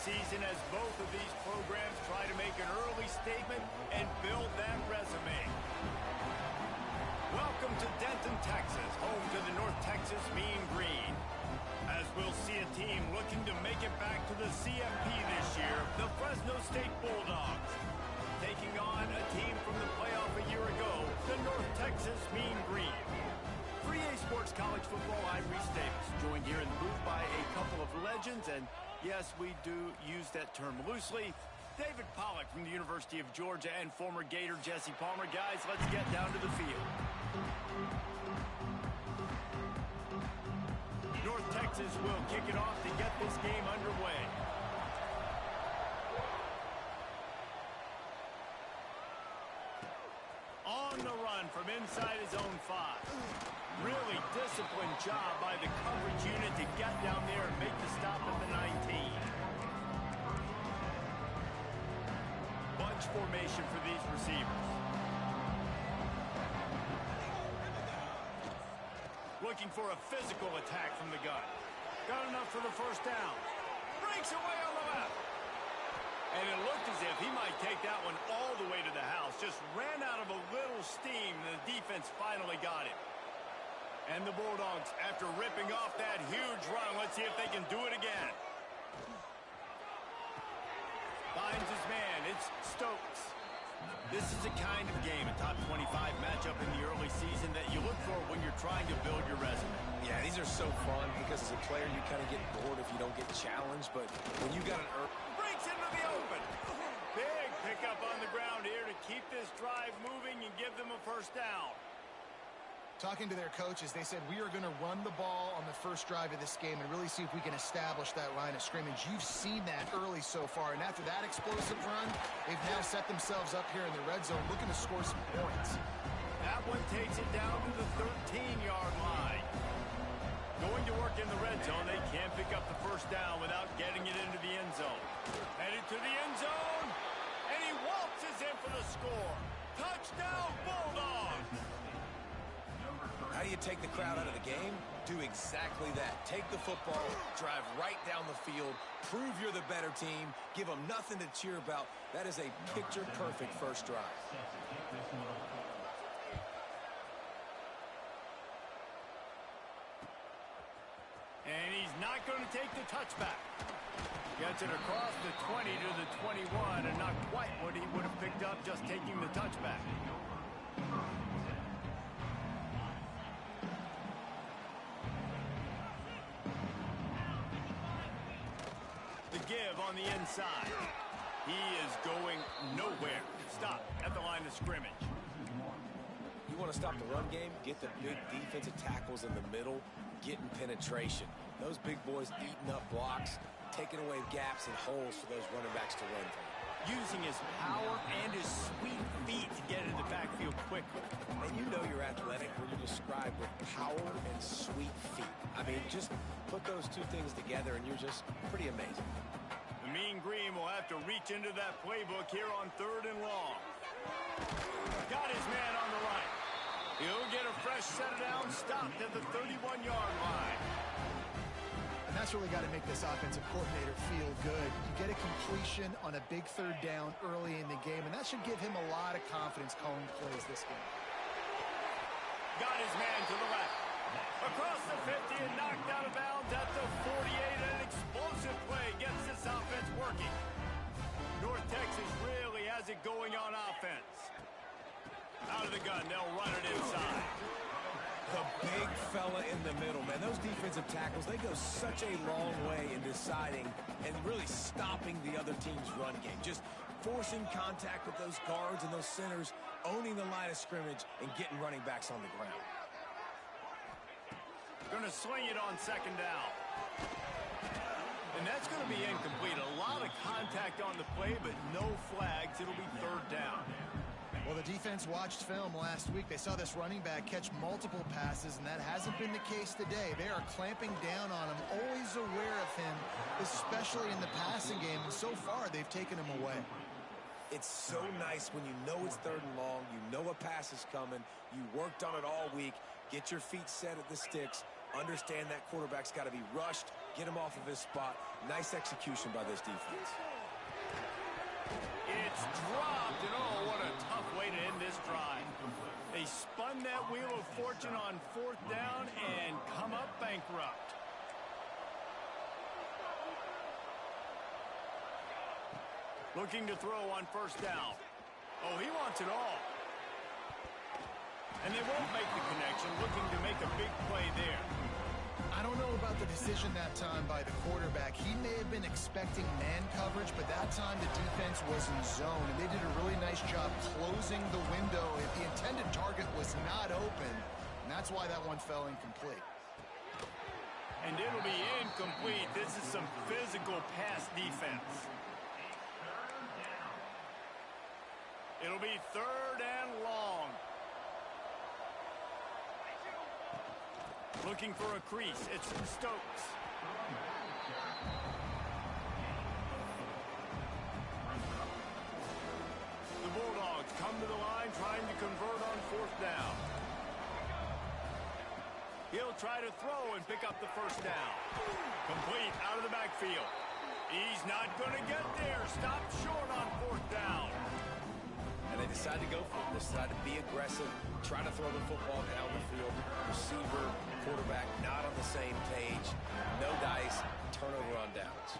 season as both of these programs try to make an early statement and build that resume. Welcome to Denton, Texas, home to the North Texas Mean Green. As we'll see a team looking to make it back to the CFP this year, the Fresno State Bulldogs. Taking on a team from the playoff a year ago, the North Texas Mean Green. For EA Sports College Football, I'm Reese Davis, joined here in the booth by a couple of legends, and yes, we do use that term loosely. David Pollack from the University of Georgia and former Gator Jesse Palmer. Guys, let's get down to the field. North Texas will kick it off to get this game underway. On the run from inside his own 5. Really disciplined job by the coverage unit to get down there and make the stop at the 19. Bunch formation for these receivers. Looking for a physical attack from the gun. Got enough for the first down. Breaks away on the left. And it looked as if he might take that one all the way to the house. Just ran out of a little steam, and the defense finally got him. And the Bulldogs, after ripping off that huge run, let's see if they can do it again. Finds his man. It's Stokes. This is the kind of game, a top 25 matchup in the early season that you look for when you're trying to build your resume. Yeah, these are so fun because as a player you kind of get bored if you don't get challenged, but when you got an breaks into the open. Big pickup on the ground here to keep this drive moving and give them a first down. Talking to their coaches, they said we are going to run the ball on the first drive of this game and really see if we can establish that line of scrimmage. You've seen that early so far, and after that explosive run, they've now set themselves up here in the red zone looking to score some points. That one takes it down to the 13-yard line. Going to work in the red zone, they can't pick up the first down without getting it into the end zone. Headed to the end zone, and he waltzes in for the score. Touchdown, Bulldogs! How do you take the crowd out of the game? Do exactly that. Take the football, drive right down the field, prove you're the better team, give them nothing to cheer about. That is a picture-perfect first drive. And he's not going to take the touchback. Gets it across the 20 to the 21, and not quite what he would have picked up just taking the touchback. Give on the inside. He is going nowhere. Stop at the line of scrimmage. You want to stop the run game? Get the big defensive tackles in the middle, getting penetration. Those big boys eating up blocks, taking away gaps and holes for those running backs to run through. Using his power and his sweet feet to get into the backfield quickly. And you know you're athletic when you describe with power and sweet feet. I mean, just put those two things together and you're just pretty amazing. The Mean Green will have to reach into that playbook here on 3rd and long. Got his man on the right. He'll get a fresh set it down, stopped at the 31-yard line. And that's really got to make this offensive coordinator feel good. You get a completion on a big 3rd down early in the game, and that should give him a lot of confidence calling plays this game. Got his man to the left. Across the 50 and knocked out of bounds at the 48. An explosive play gets this offense working. North Texas really has it going on offense. Out of the gun, they'll run it inside. The big fella in the middle, man. Those defensive tackles, they go such a long way in deciding and really stopping the other team's run game. Just forcing contact with those guards and those centers, owning the line of scrimmage, and getting running backs on the ground. Going to sling it on 2nd down. And that's going to be incomplete. A lot of contact on the play, but no flags. It'll be 3rd down. Well, the defense watched film last week. They saw this running back catch multiple passes, and that hasn't been the case today. They are clamping down on him, always aware of him, especially in the passing game. And so far, they've taken him away. It's so nice when you know it's 3rd and long, you know a pass is coming, you worked on it all week, get your feet set at the sticks, understand that quarterback's got to be rushed, get him off of his spot. Nice execution by this defense. It's dropped, and oh, what a tough way to end this drive. They spun that wheel of fortune on 4th down and come up bankrupt. Looking to throw on 1st down. Oh, he wants it all. And they won't make the connection, looking to make a big play there. I don't know about the decision that time by the quarterback. He may have been expecting man coverage, but that time the defense was in zone, and they did a really nice job closing the window. If the intended target was not open, and that's why that one fell incomplete. And it'll be incomplete. This is some physical pass defense. It'll be 3rd and long. Looking for a crease. It's Stokes. The Bulldogs come to the line trying to convert on 4th down. He'll try to throw and pick up the 1st down. Complete out of the backfield. He's not going to get there. Stop short on 4th down. And they decide to go for it. They decide to be aggressive, try to throw the football down the field. Receiver, quarterback, not on the same page. No dice, turnover on downs.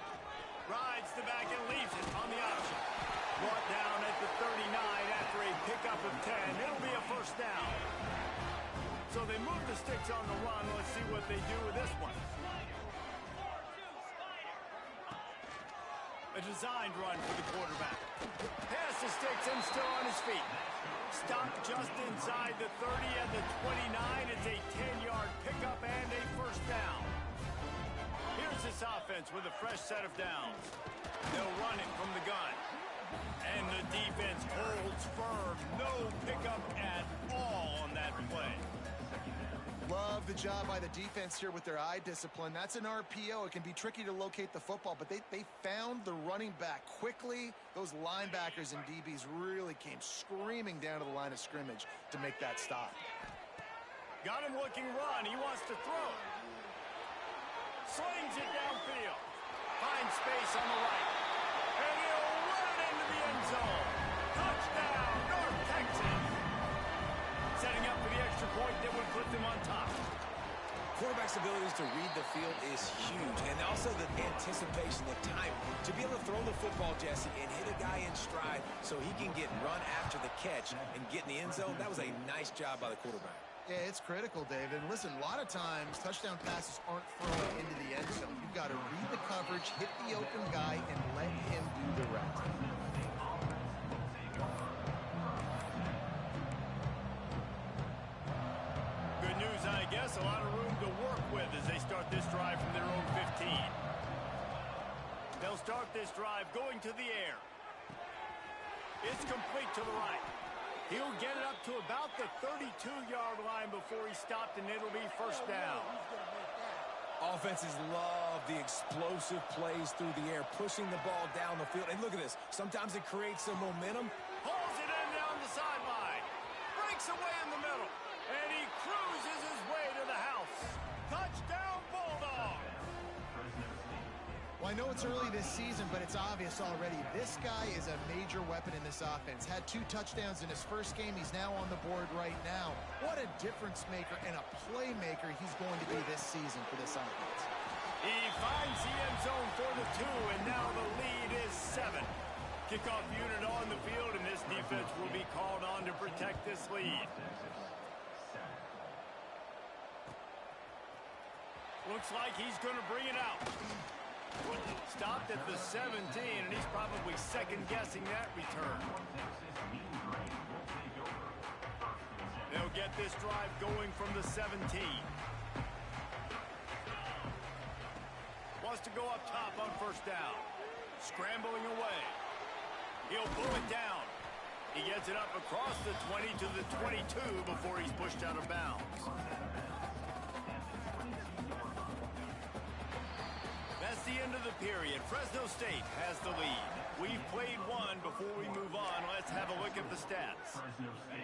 Rides the back and leaves it on the option. Brought down at the 39 after a pickup of 10. It'll be a 1st down. So they move the sticks on the run. Let's see what they do with this one. A designed run for the quarterback. Pass the sticks and still on his feet. Stopped just inside the 30 and the 29. It's a 10-yard pickup and a 1st down. Here's this offense with a fresh set of downs. They'll run it from the gun. And the defense holds firm. No pickup at all on that play. Love the job by the defense here with their eye discipline. That's an RPO. It can be tricky to locate the football, but they found the running back quickly. Those linebackers and DBs really came screaming down to the line of scrimmage to make that stop. Got him looking run. He wants to throw. Slings it downfield. Finds space on the right. And he'll run it into the end zone. Touchdown, North Texas. Setting up for the extra point that would put them on top. Quarterback's abilities to read the field is huge, and also the anticipation, the time to be able to throw the football, Jesse, and hit a guy in stride so he can get run after the catch and get in the end zone. That was a nice job by the quarterback. Yeah, it's critical, David. And listen, a lot of times touchdown passes aren't thrown into the end zone. You've got to read the coverage, hit the open guy, and let him do the rest. Good news, I guess. A lot of room to work with as they start this drive from their own 15. They'll start this drive going to the air. It's complete to the right. He'll get it up to about the 32-yard line before he stopped, and it'll be 1st down. Offenses love the explosive plays through the air, pushing the ball down the field. And look at this. Sometimes it creates some momentum. Pulls it in down the sideline. Breaks away in the middle. And he cruises his way to the house. Touchdown, Bulldog. Well, I know it's early this season, but it's obvious already. This guy is a major weapon in this offense. Had 2 touchdowns in his first game. He's now on the board right now. What a difference maker and a playmaker he's going to be this season for this offense. He finds the end zone for the 2, and now the lead is 7. Kickoff unit on the field, and this defense will be called on to protect this lead. Looks like he's going to bring it out. Stopped at the 17, and he's probably second-guessing that return. They'll get this drive going from the 17. Wants to go up top on 1st down. Scrambling away. He'll pull it down. He gets it up across the 20 to the 22 before he's pushed out of bounds. That's the end of the period. Fresno State has the lead. We've played one. Before we move on, let's have a look at the stats.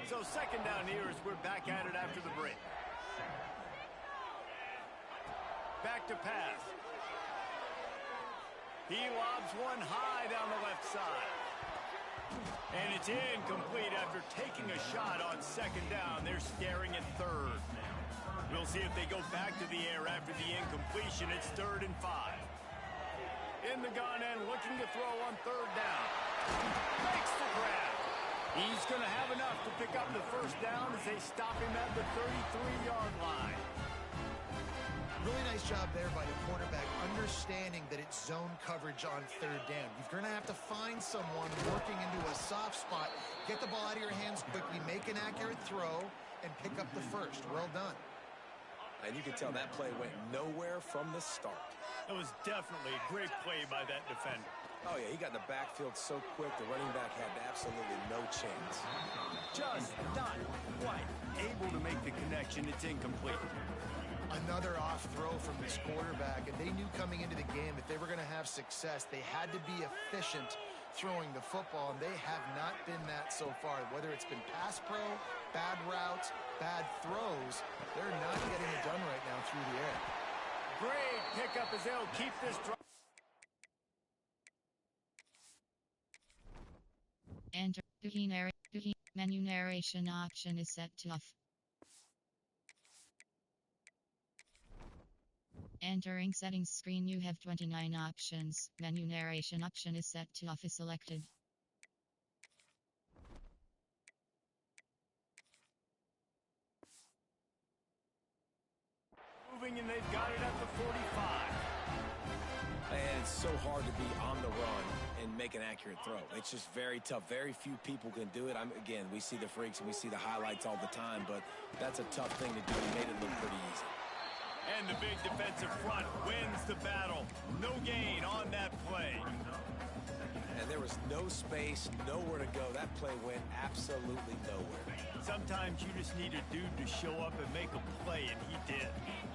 So 2nd down here as we're back at it after the break. back to pass. He lobs one high down the left side. And it's incomplete after taking a shot on second down. They're staring at third. We'll see if they go back to the air after the incompletion. It's 3rd and 5. In the gun and looking to throw on third down. Makes the grab. He's going to have enough to pick up the first down as they stop him at the 33-yard line. Really nice job there by the quarterback, understanding that it's zone coverage on third down. You're going to have to find someone working into a soft spot, get the ball out of your hands quickly, make an accurate throw, and pick up the first. Well done. And you can tell that play went nowhere from the start. It was definitely a great play by that defender. Oh, yeah, he got in the backfield so quick, the running back had absolutely no chance. Just not quite able to make the connection. It's incomplete. Another off throw from this quarterback, and they knew coming into the game if they were going to have success, they had to be efficient throwing the football, and they have not been that so far. Whether it's been pass pro, bad routes, bad throws, they're not getting it done right now through the air. Great pickup as they'll keep this drive. Enter the menu narration option is set to off. Entering settings screen, you have 29 options. Menu narration option is set to off is selected. Moving, and they've got it at the 45. And it's so hard to be on the run and make an accurate throw. It's just very tough. Very few people can do it. Again, we see the freaks and we see the highlights all the time, but that's a tough thing to do. He made it look pretty easy. And the big defensive front wins the battle. No gain on that play. And there was no space, nowhere to go. That play went absolutely nowhere. Sometimes you just need a dude to show up and make a play, and he did.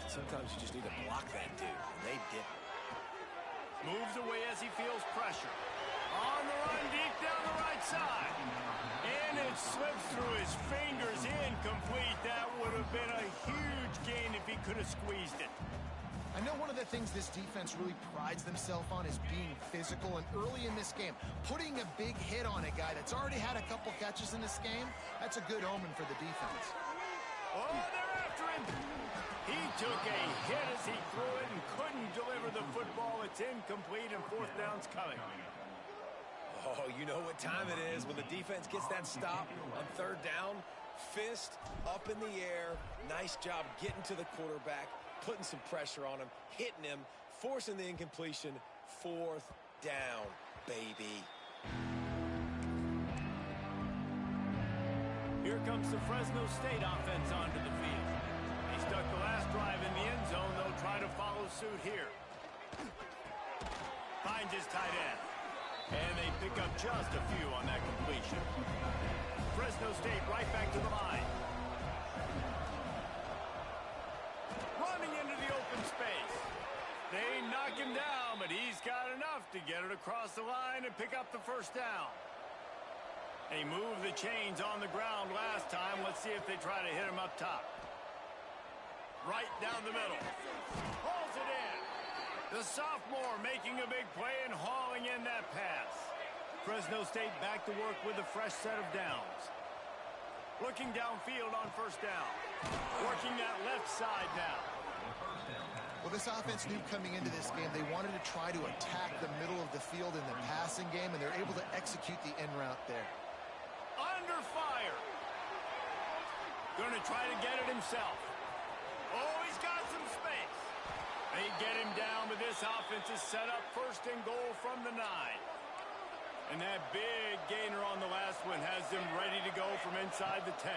Sometimes you just need to block that dude, and they didn't. Moves away as he feels pressure. On the run, deep down the right side. And it slips through his fingers, incomplete. That would have been a huge gain if he could have squeezed it. I know one of the things this defense really prides themselves on is being physical, and early in this game, putting a big hit on a guy that's already had a couple catches in this game, that's a good omen for the defense. Oh, they're after him. He took a hit as he threw it and couldn't deliver the football. It's incomplete, and fourth down's coming. Oh, you know what time it is when the defense gets that stop on third down. Fist up in the air. Nice job getting to the quarterback, putting some pressure on him, hitting him, forcing the incompletion. Fourth down, baby. Here comes the Fresno State offense onto the field. They stuck the last drive in the end zone. They'll try to follow suit here. Finds his tight end. And they pick up just a few on that completion. Fresno State right back to the line. Running into the open space. They knock him down, but he's got enough to get it across the line and pick up the first down. They moved the chains on the ground last time. Let's see if they try to hit him up top. Right down the middle. Hauls it in. The sophomore making a big play and hauling in that pass. Fresno State back to work with a fresh set of downs. Looking downfield on first down. Working that left side now. Well, this offense knew coming into this game they wanted to try to attack the middle of the field in the passing game, and they're able to execute the in route there. Under fire. Going to try to get it himself. Oh, he's got some space. They get him down, but this offense is set up first and goal from the 9. And that big gainer on the last one has them ready to go from inside the 10.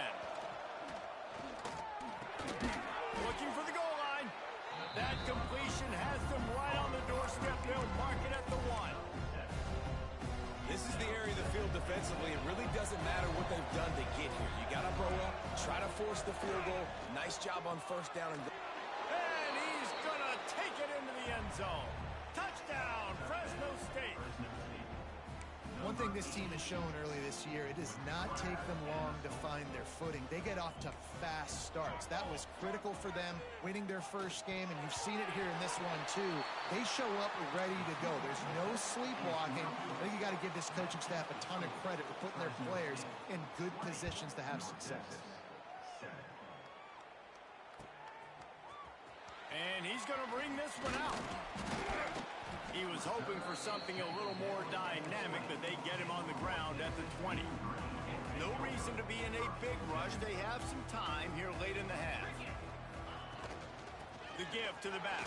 Looking for the goal line. That completion has them right on the doorstep. They'll mark it at the 1. This is the area of the field defensively. It really doesn't matter what they've done to get here. You got to blow up, try to force the field goal. Nice job on first down. And he's going to take it into the end zone. Touchdown, Fresno State. One thing thing this team has shown early this year, it does not take them long to find their footing. They get off to fast starts. That was critical for them winning their first game, and you've seen it here in this one too. They show up ready to go. There's no sleepwalking. I think you got to give this coaching staff a ton of credit for putting their players in good positions to have success. And he's going to bring this one out. He was hoping for something a little more dynamic, but they get him on the ground at the 20. No reason to be in a big rush. They have some time here late in the half. The give to the back.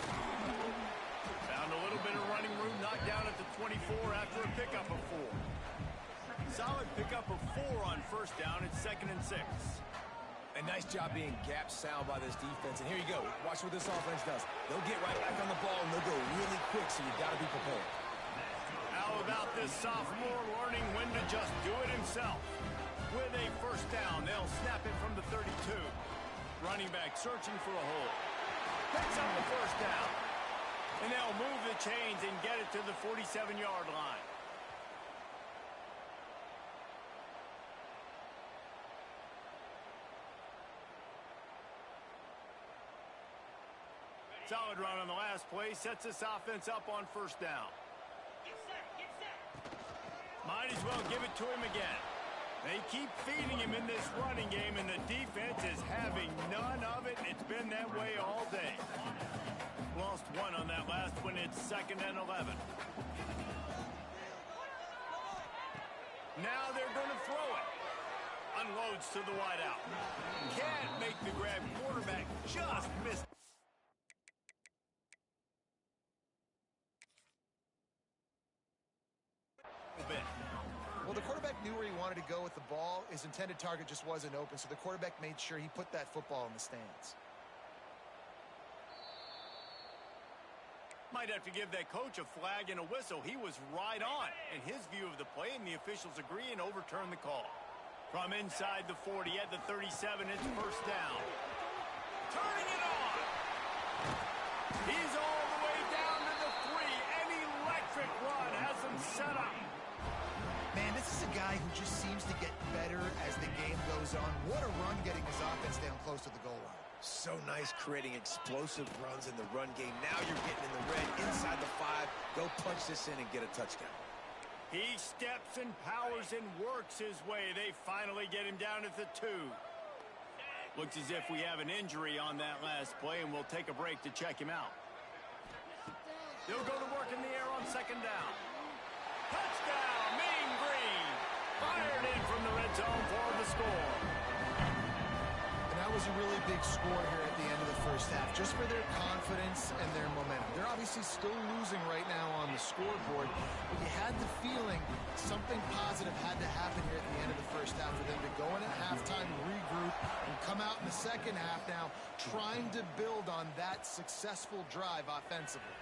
Found a little bit of running room, knocked down at the 24 after a pickup of 4. Solid pickup of 4 on first down. It's 2nd and 6. A nice job being gap sound by this defense. And here you go. Watch what this offense does. They'll get right back on the ball, and they'll go really quick, so you got to be prepared. How about this sophomore learning when to just do it himself? With a first down, they'll snap it from the 32. Running back searching for a hole. Picks up the first down. And they'll move the chains and get it to the 47-yard line. Solid run on the last play. Sets this offense up on first down. Might as well give it to him again. They keep feeding him in this running game, and the defense is having none of it. It's been that way all day. Lost one on that last one. It's 2nd and 11. Now they're going to throw it. Unloads to the wideout. Can't make the grab. Quarterback just missed. Well, the quarterback knew where he wanted to go with the ball. His intended target just wasn't open, so the quarterback made sure he put that football in the stands. Might have to give that coach a flag and a whistle. He was right on in his view of the play, and the officials agree and overturn the call. From inside the 40 at the 37, it's first down. Turning it on. He's all the way down to the 3. An electric run has him set up. Man, this is a guy who just seems to get better as the game goes on. What a run getting his offense down close to the goal line. So nice creating explosive runs in the run game. Now you're getting in the red inside the 5. Go punch this in and get a touchdown. He steps and powers and works his way. They finally get him down at the 2. Looks as if we have an injury on that last play, and we'll take a break to check him out. They'll go to work in the air on 2nd down. Touchdown, Mean Green. Fired in from the red zone for the score. And that was a really big score here at the end of the first half, just for their confidence and their momentum. They're obviously still losing right now on the scoreboard, but you had the feeling something positive had to happen here at the end of the first half for them to go in at halftime, regroup, and come out in the second half now trying to build on that successful drive offensively.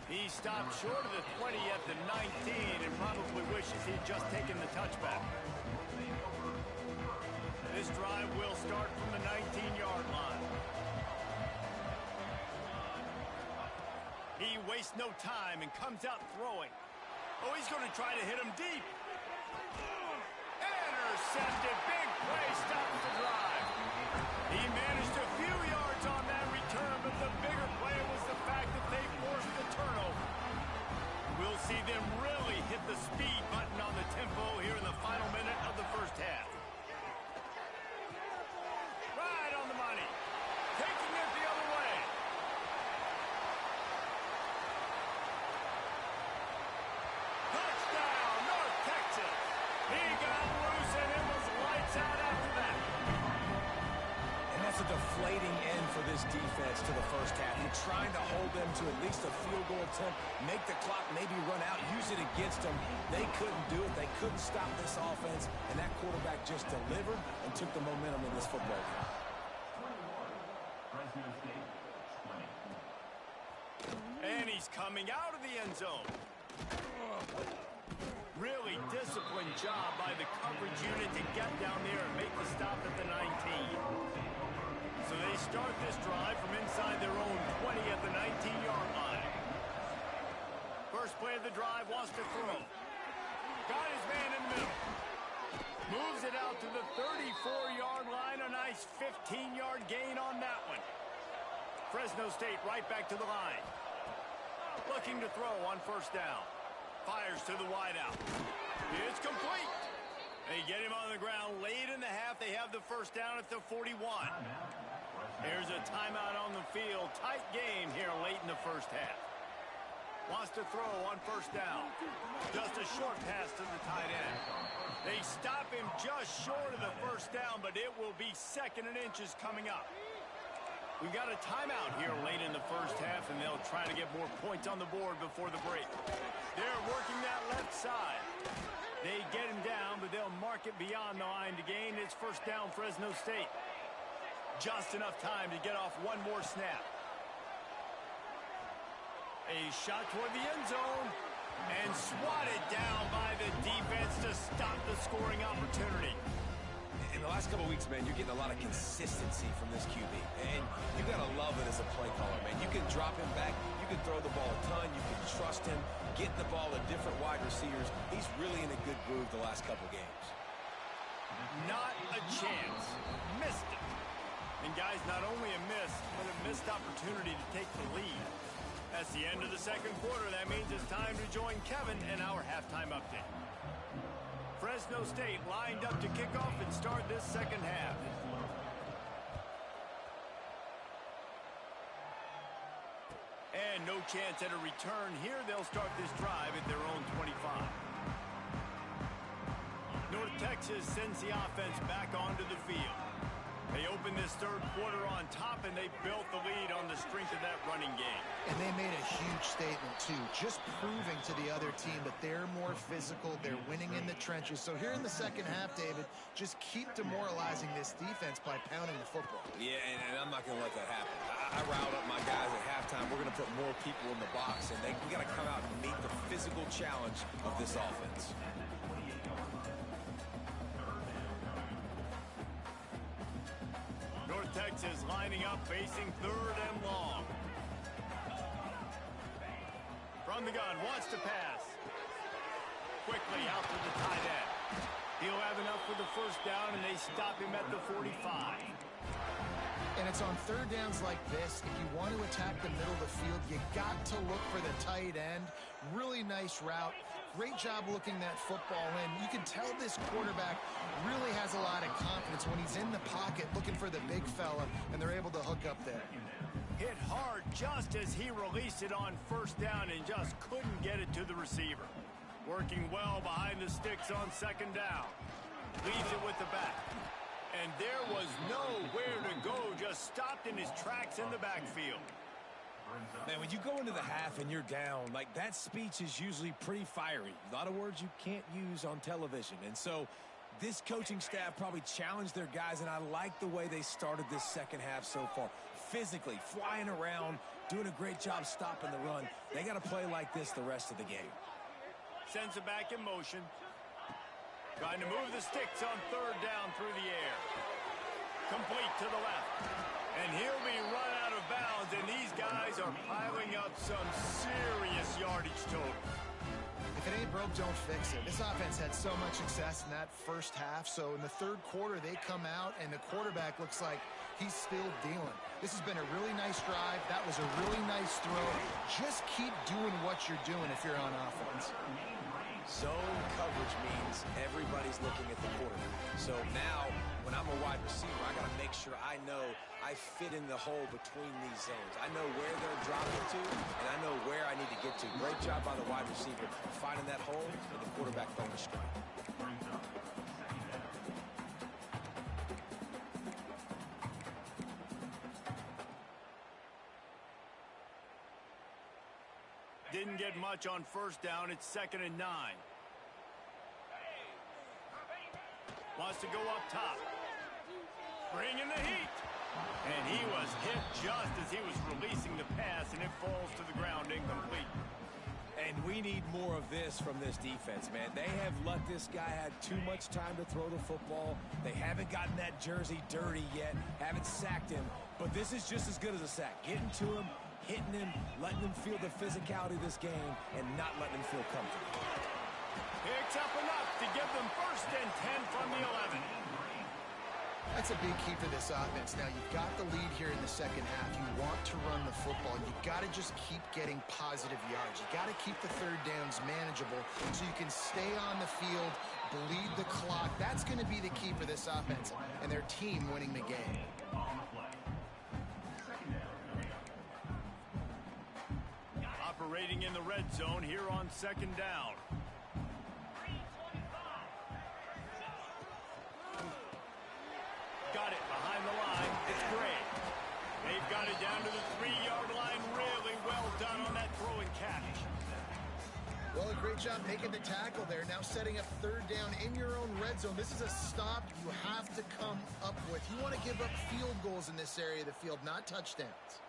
He stopped short of the 20 at the 19 and probably wishes he'd just taken the touchback. This drive will start from the 19-yard line. He wastes no time and comes out throwing. Oh, he's going to try to hit him deep. Intercepted. Big play stops the drive. He managed a few yards on that return, but the bigger play was the fact that they forced the turnover. We'll see them really hit the speed button on the tempo here in the final minute of the first half. Right on the money. Taking it the other way. Touchdown, North Texas. He got loose and it was lights out after that. And that's a deflating end for this defense to the first half. You're trying to hold them to at least a field goal attempt, make the clock maybe run out, use it against them. They couldn't do it. They couldn't stop this offense, and that quarterback just delivered and took the momentum in this football game. And he's coming out of the end zone. Really disciplined job by the coverage unit to get down there and make the stop at the 19. So they start this drive from inside their own 20 at the 19-yard line. First play of the drive, wants to throw. Got his man in the middle. Moves it out to the 34-yard line. A nice 15-yard gain on that one. Fresno State right back to the line. Looking to throw on first down. Fires to the wideout. It's complete. They get him on the ground late in the half. They have the first down at the 41. Here's a timeout on the field. Tight game here late in the first half. Wants to throw on first down. Just a short pass to the tight end. They stop him just short of the first down, but it will be 2nd and inches coming up. We've got a timeout here late in the first half, and they'll try to get more points on the board before the break. They're working that left side. They get him down, but they'll mark it beyond the line to gain. It's first down, Fresno State. Just enough time to get off one more snap. A shot toward the end zone, and swatted down by the defense to stop the scoring opportunity. In the last couple of weeks, man, you're getting a lot of consistency from this QB. And you got to love it as a play caller, man. You can drop him back. You can throw the ball a ton. You can trust him. Getting the ball to different wide receivers. He's really in a good groove the last couple games. Not a chance. Missed it. And, guys, not only a miss, but a missed opportunity to take the lead. That's the end of the second quarter. That means it's time to join Kevin in our halftime update. Fresno State lined up to kick off and start this second half. And no chance at a return here. They'll start this drive at their own 25. North Texas sends the offense back onto the field. They opened this third quarter on top, and they built the lead on the strength of that running game. And they made a huge statement, too, just proving to the other team that they're more physical, they're winning in the trenches. So here in the second half, David, just keep demoralizing this defense by pounding the football. Yeah, and I'm not going to let that happen. I riled up my guys at halftime. We're going to put more people in the box, and we got to come out and meet the physical challenge of this offense. North Texas lining up, facing 3rd and long. From the gun, wants to pass. Quickly out to the tight end. He'll have enough for the first down, and they stop him at the 45. And it's on third downs like this. If you want to attack the middle of the field, you got to look for the tight end. Really nice route. Great job looking that football in. You can tell this quarterback really has a lot of confidence when he's in the pocket looking for the big fella, and they're able to hook up there. Hit hard just as he released it on first down and just couldn't get it to the receiver. Working well behind the sticks on second down. Leaves it with the back. And there was nowhere to go, just stopped in his tracks in the backfield. Man, when you go into the half and you're down, like, that speech is usually pretty fiery. A lot of words you can't use on television. And so this coaching staff probably challenged their guys, and I like the way they started this second half so far. Physically, flying around, doing a great job stopping the run. They got to play like this the rest of the game. Sends it back in motion. Trying to move the sticks on third down through the air. Complete to the left. And he'll be run out of bounds, and these guys are piling up some serious yardage total. If it ain't broke, don't fix it. This offense had so much success in that first half, so in the third quarter they come out, and the quarterback looks like he's still dealing. This has been a really nice drive. That was a really nice throw. Just keep doing what you're doing if you're on offense. Zone coverage means everybody's looking at the quarterback. So now, when I'm a wide receiver, I got to make sure I know I fit in the hole between these zones. I know where they're dropping to, and I know where I need to get to. Great job by the wide receiver finding that hole, and the quarterback throwing the strike. Didn't get much on first down. It's 2nd and 9. Wants to go up top. Bringing the heat. And he was hit just as he was releasing the pass, and it falls to the ground incomplete. And we need more of this from this defense, man. They have let this guy have too much time to throw the football. They haven't gotten that jersey dirty yet, haven't sacked him. But this is just as good as a sack. Getting to him, hitting him, letting him feel the physicality of this game, and not letting him feel comfortable. Picks up enough to give them 1st and 10 from the 11. That's a big key for this offense. Now, you've got the lead here in the second half. You want to run the football. You got to just keep getting positive yards. You got to keep the 3rd downs manageable so you can stay on the field, bleed the clock. That's going to be the key for this offense and their team winning the game. Operating in the red zone here on 2nd down. Got it behind the line. It's Gray. They've got it down to the 3-yard line. Really well done on that throw and catch. Well, a great job making the tackle there. Now setting up 3rd down in your own red zone. This is a stop you have to come up with. You want to give up field goals in this area of the field, not touchdowns.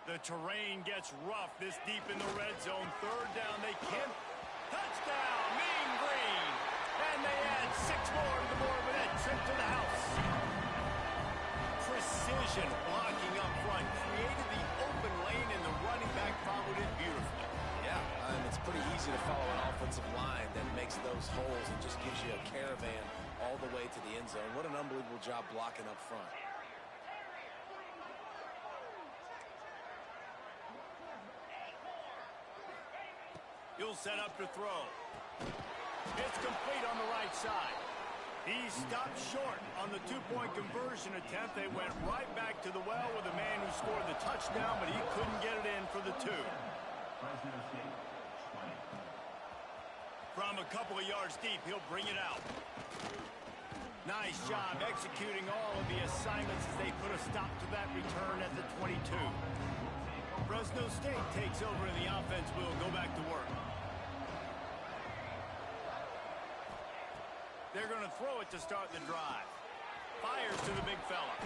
The terrain gets rough this deep in the red zone. 3rd down, they can't. Touchdown, Mean Green. And they add 6 more to the board with that trip to the house. Precision blocking up front. Created the open lane, and the running back followed it beautifully. Yeah, it's pretty easy to follow an offensive line that makes those holes and just gives you a caravan all the way to the end zone. What an unbelievable job blocking up front. He'll set up to throw. It's complete on the right side. He stopped short on the 2-point conversion attempt. They went right back to the well with the man who scored the touchdown, but he couldn't get it in for the 2. From a couple of yards deep, he'll bring it out. Nice job executing all of the assignments as they put a stop to that return at the 22. Fresno State takes over and the offense will go back to work. They're going to throw it to start the drive. Fires to the big fella.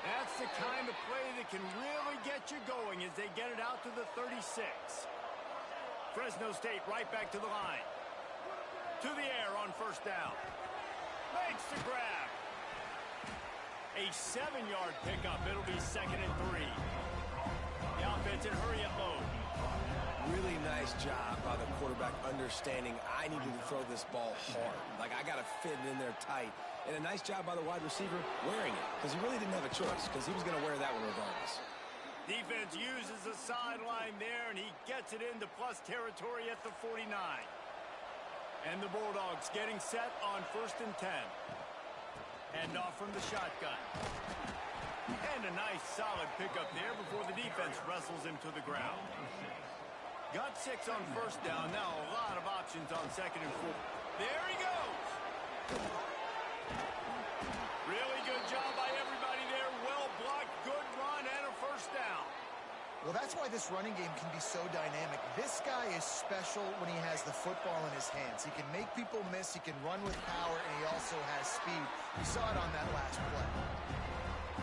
That's the kind of play that can really get you going as they get it out to the 36. Fresno State right back to the line. To the air on 1st down. Makes the grab. A 7-yard pickup. It'll be 2nd and 3. The offense in hurry-up mode. Really nice job by the quarterback understanding I needed to throw this ball hard. Like, I got to fit it in there tight. And a nice job by the wide receiver wearing it, because he really didn't have a choice, because he was going to wear that one regardless. Defense uses the sideline there, and he gets it into plus territory at the 49. And the Bulldogs getting set on 1st and 10. Hand off from the shotgun. And a nice solid pickup there before the defense wrestles him to the ground. Got 6 on 1st down. Now a lot of options on 2nd and 4. There he goes. Really good job by everybody there. Well blocked, good run, and a 1st down. Well, that's why this running game can be so dynamic. This guy is special when he has the football in his hands. He can make people miss, he can run with power, and he also has speed. We saw it on that last play.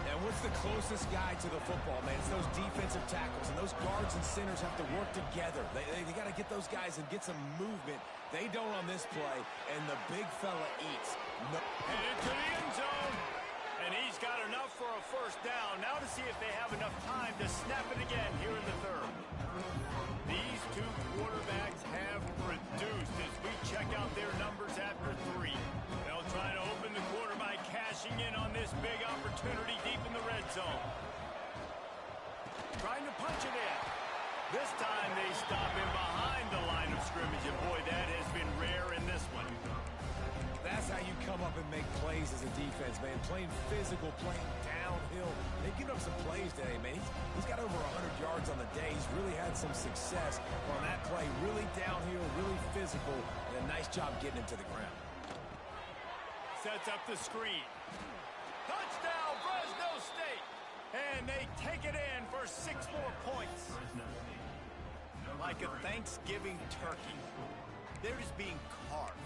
And what's the closest guy to the football, man? It's those defensive tackles, and those guards and centers have to work together. They got to get those guys and get some movement. They don't on this play, and the big fella eats. No. And into the end zone. And he's got enough for a 1st down. Now to see if they have enough time to snap it again here in the 3rd. These 2 quarterbacks have produced as we check out their numbers after 3. They'll try to open the quarter by cashing in on this big opportunity deep in the red zone. Trying to punch it in. This time they stop him behind the line of scrimmage. And boy, that has been rare in this one. That's how you come up and make plays as a defense, man. Playing physical, playing downhill. They've given up some plays today, man. He's got over 100 yards on the day. He's really had some success on that play. Really downhill, really physical, and a nice job getting him to the ground. Sets up the screen. Touchdown, Fresno State. And they take it in for 6 more points. Like a Thanksgiving turkey. They're just being carved.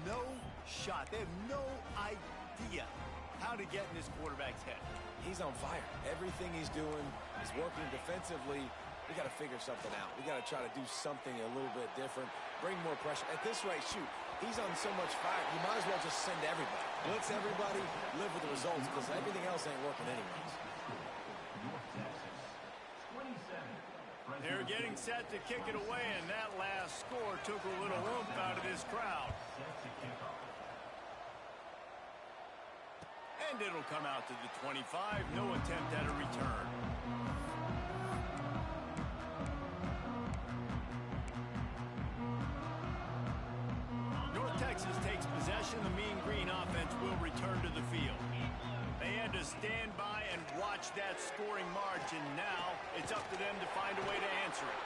No shot. They have no idea how to get in this quarterback's head. He's on fire. Everything he's doing is working defensively. We got to figure something out. We got to try to do something a little bit different. Bring more pressure. At this rate, shoot, he's on so much fire. You might as well just send everybody. Blitz everybody, live with the results, because everything else ain't working anyways. They're getting set to kick it away, and that last score took a little oomph out of this crowd. And it'll come out to the 25. No attempt at a return. North Texas takes possession. The Mean Green offense will return to the field. They had to stand by and watch that scoring margin. Now it's up to them to find a way to answer it.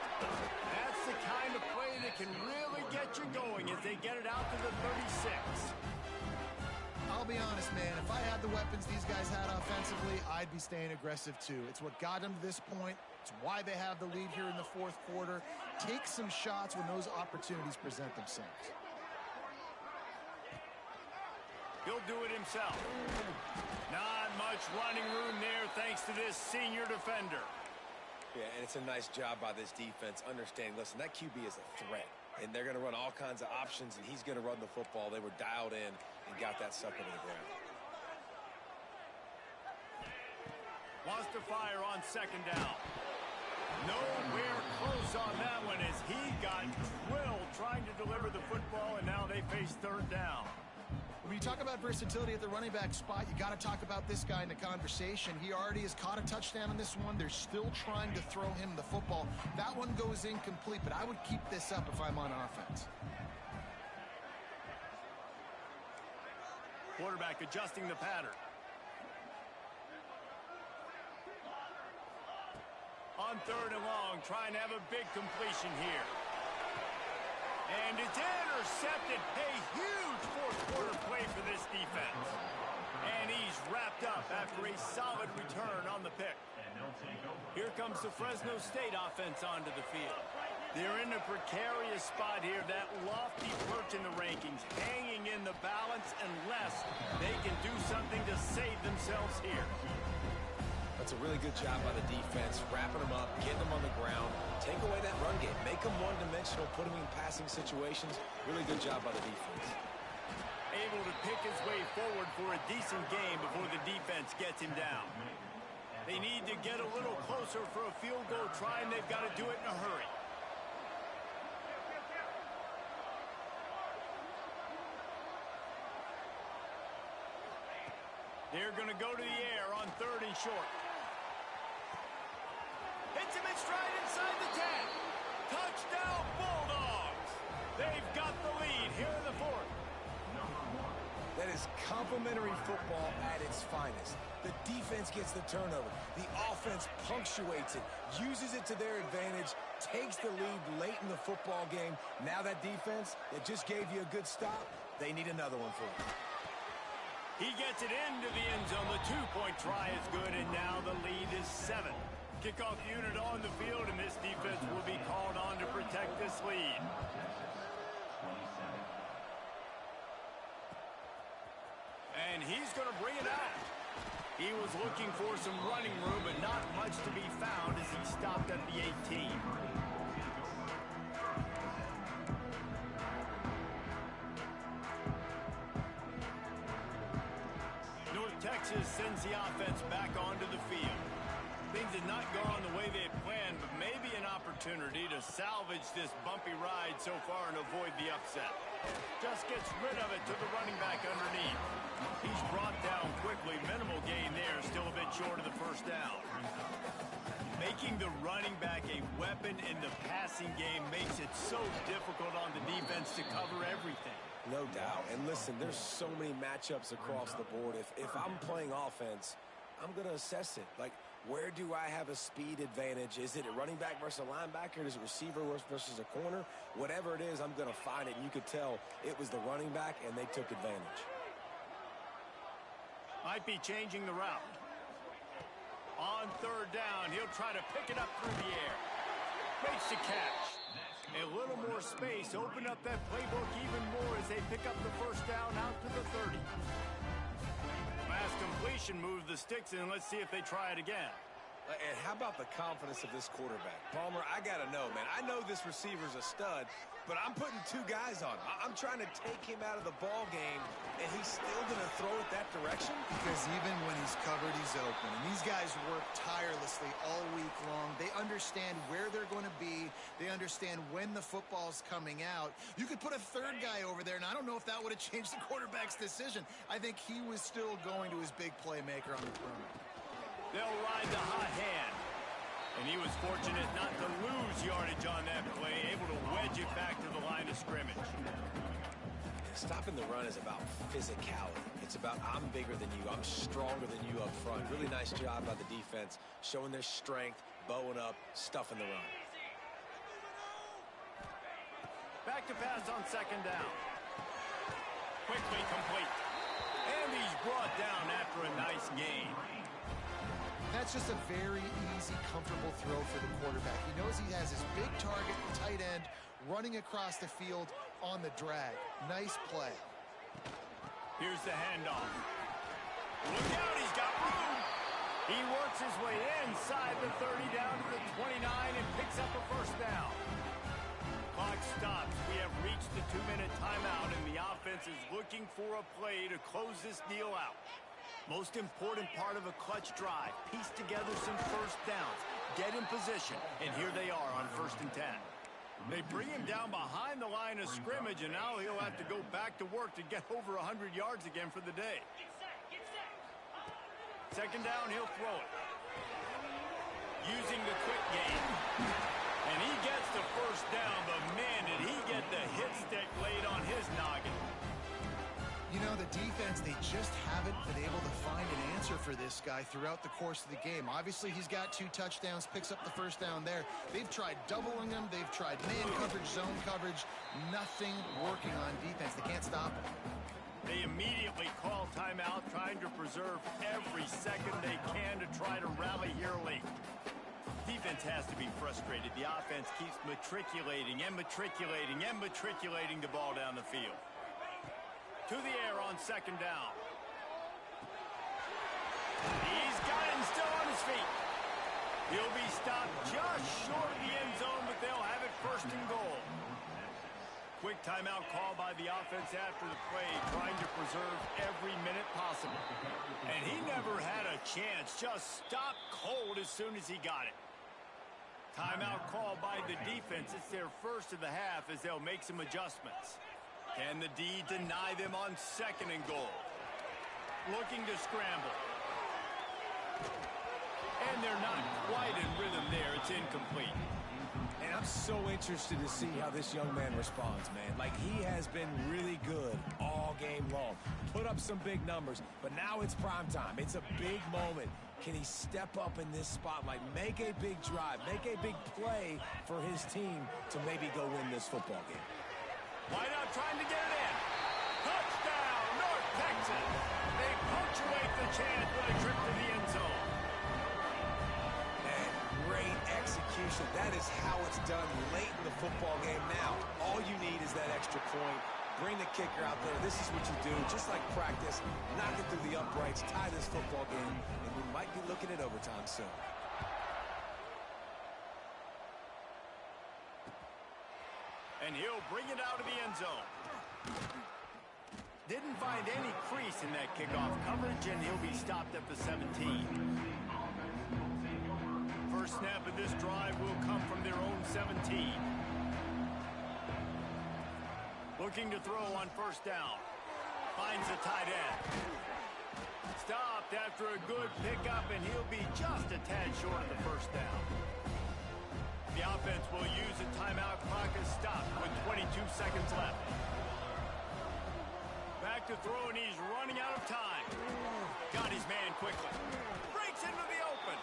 That's the kind of play that can really get you going as they get it out to the 36. I'll be honest, man. If I had the weapons these guys had offensively, I'd be staying aggressive too. It's what got them to this point. It's why they have the lead here in the fourth quarter. Take some shots when those opportunities present themselves. He'll do it himself. Not much running room there thanks to this senior defender. Yeah, and it's a nice job by this defense understanding, listen, that QB is a threat. And they're going to run all kinds of options, and he's going to run the football. They were dialed in and got that sucker to the ground. Wants to fire on second down. Nowhere close on that one as he got drilled trying to deliver the football, and now they face third down. When you talk about versatility at the running back spot, you got to talk about this guy in the conversation. He already has caught a touchdown on this one. They're still trying to throw him the football. That one goes incomplete, but I would keep this up if I'm on offense. Quarterback adjusting the pattern. On third and long, trying to have a big completion here. And it's intercepted. A huge fourth quarter play for this defense. And he's wrapped up after a solid return on the pick. Here comes the Fresno State offense onto the field. They're in a precarious spot here, that lofty perch in the rankings, hanging in the balance unless they can do something to save themselves here. That's a really good job by the defense, wrapping them up, getting them on the ground, take away that run game, make them one-dimensional, put them in passing situations. Really good job by the defense. Able to pick his way forward for a decent game before the defense gets him down. They need to get a little closer for a field goal try, and they've got to do it in a hurry. They're going to go to the air on third and short. Hits him in stride inside the 10. Touchdown, Bulldogs. They've got the lead here in the fourth. That is complimentary football at its finest. The defense gets the turnover. The offense punctuates it, uses it to their advantage, takes the lead late in the football game. Now that defense that just gave you a good stop, they need another one for it. He gets it into the end zone. The two-point try is good, and now the lead is 7. Kickoff unit on the field, and this defense will be called on to protect this lead. And he's going to bring it out. He was looking for some running room, but not much to be found as he stopped at the 18. North Texas sends the offense back onto the field. Things had not gone the way they had planned, but maybe an opportunity to salvage this bumpy ride so far and avoid the upset. Just gets rid of it to the running back underneath. He's brought down quickly. Minimal gain there, still a bit short of the first down. Making the running back a weapon in the passing game makes it so difficult on the defense to cover everything. No doubt. And listen, there's so many matchups across the board. If I'm playing offense, I'm going to assess it. Like, where do I have a speed advantage? Is it a running back versus a linebacker? Is it a receiver versus a corner? Whatever it is, I'm going to find it. And you could tell it was the running back, and they took advantage. Might be changing the route. On third down, he'll try to pick it up through the air. Makes the catch. A little more space. Open up that playbook even more as they pick up the first down out to the 30. Last completion moves the sticks in. Let's see if they try it again. And how about the confidence of this quarterback? Palmer, I got to know, man. I know this receiver's a stud, but I'm putting two guys on him. I'm trying to take him out of the ball game, and he's still going to throw it that direction? Because even when he's covered, he's open. And these guys work tirelessly all week long. They understand where they're going to be. They understand when the football's coming out. You could put a third guy over there, and I don't know if that would have changed the quarterback's decision. I think he was still going to his big playmaker on the perimeter. They'll ride the hot hand. And he was fortunate not to lose yardage on that play, able to wedge it back to the line of scrimmage. Stopping the run is about physicality. It's about I'm bigger than you, I'm stronger than you up front. Really nice job by the defense, showing their strength, bowing up, stuffing the run. Back to pass on second down. Quickly complete. And he's brought down after a nice gain. That's just a very easy, comfortable throw for the quarterback. He knows he has his big target, the tight end, running across the field on the drag. Nice play. Here's the handoff. Look out, he's got room. He works his way inside the 30 down to the 29 and picks up a first down. Clock stops. We have reached the 2-minute timeout, and the offense is looking for a play to close this deal out. Most important part of a clutch drive, piece together some first downs, get in position, and here they are on 1st and 10. They bring him down behind the line of scrimmage, and now he'll have to go back to work to get over 100 yards again for the day. Second down, he'll throw it. Using the quick game. And he gets the first down, but man, did he get the hit stick laid on his noggin. You know, the defense, they just haven't been able to find an answer for this guy throughout the course of the game. Obviously, he's got 2 touchdowns, picks up the first down there. They've tried doubling him. They've tried man coverage, zone coverage. Nothing working on defense. They can't stop him. They immediately call timeout, trying to preserve every second they can to try to rally here late. Defense has to be frustrated. The offense keeps matriculating and matriculating and matriculating the ball down the field. To the air on second down. He's got him still on his feet. He'll be stopped just short of the end zone, but they'll have it 1st and goal. Quick timeout call by the offense after the play, trying to preserve every minute possible. And he never had a chance, just stopped cold as soon as he got it. Timeout call by the defense. It's their first of the half as they'll make some adjustments. Can the D deny them on 2nd and goal? Looking to scramble. And they're not quite in rhythm there. It's incomplete. And I'm so interested to see how this young man responds, man. Like, he has been really good all game long. Put up some big numbers, but now it's prime time. It's a big moment. Can he step up in this spotlight, make a big drive, make a big play for his team to maybe go win this football game? Why not trying to get it in? Touchdown, North Texas. They punctuate the chance with a trip to the end zone. And great execution. That is how it's done late in the football game now. All you need is that extra point. Bring the kicker out there. This is what you do. Just like practice, knock it through the uprights, tie this football game, and we might be looking at overtime soon. And he'll bring it out of the end zone. Didn't find any crease in that kickoff coverage, and he'll be stopped at the 17. First snap of this drive will come from their own 17. Looking to throw on 1st down. Finds the tight end. Stopped after a good pickup, and he'll be just a tad short of the 1st down. The offense will use a timeout. Clock is stopped with 22 seconds left. Back to throw, and he's running out of time. Got his man quickly. Breaks into the open.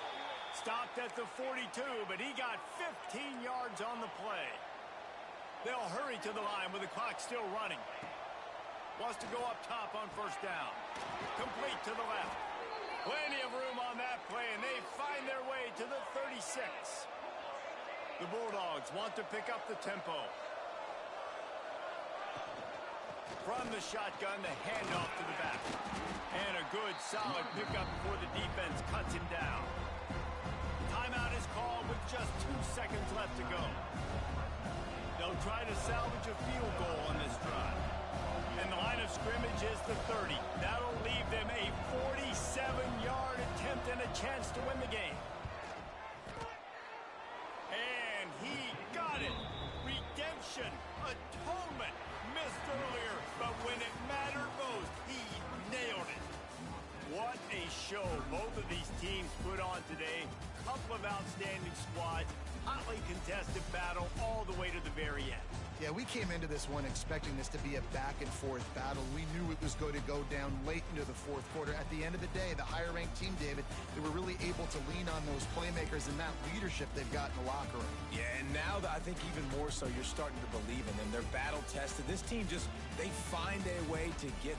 Stopped at the 42, but he got 15 yards on the play. They'll hurry to the line with the clock still running. Wants to go up top on 1st down. Complete to the left. Plenty of room on that play, and they find their way to the 36. The Bulldogs want to pick up the tempo. From the shotgun, the handoff to the back. And a good, solid pickup before the defense cuts him down. just 2 seconds left to go. They'll try to salvage a field goal on this drive. And the line of scrimmage is the 30. That'll leave them a 47-yard attempt and a chance to win the game. And he got it. Redemption, atonement. Missed earlier, but when it mattered most, he nailed it. What a show both of these teams put on today. Couple of outstanding squads. Hotly contested battle all the way to the very end. Yeah, we came into this one expecting this to be a back-and-forth battle. We knew it was going to go down late into the fourth quarter. At the end of the day, the higher-ranked team, David, they were really able to lean on those playmakers and that leadership they've got in the locker room. Yeah, and now I think even more so, you're starting to believe in them. They're battle-tested. This team just, they find a way to get